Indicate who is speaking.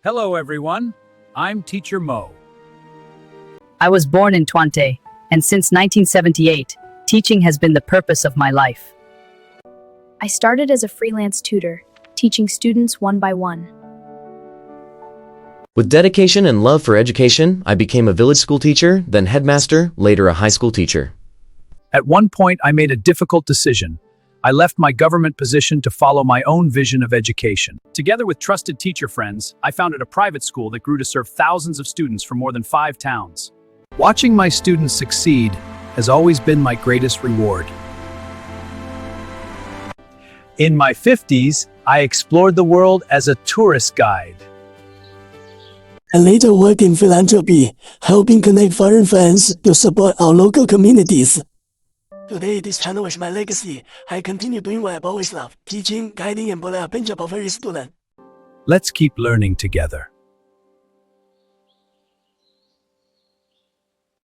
Speaker 1: Hello everyone, I'm Teacher Mo.
Speaker 2: I was born in Twante, and since 1978, teaching has been the purpose of my life.
Speaker 3: I started as a freelance tutor, teaching students one by one.
Speaker 4: With dedication and love for education, I became a village school teacher, then headmaster, later a high school teacher.
Speaker 1: At one point, I made a difficult decision. I left my government position to follow my own vision of education. Together with trusted teacher friends, I founded a private school that grew to serve thousands of students from more than 5 towns. Watching my students succeed has always been my greatest reward. In my 50s, I explored the world as a tourist guide.
Speaker 5: I later worked in philanthropy, helping connect foreign friends to support our local communities. Today, this channel is my legacy. I continue doing what I've always loved, teaching, guiding, and building a bunch of very students.
Speaker 1: Let's keep learning together.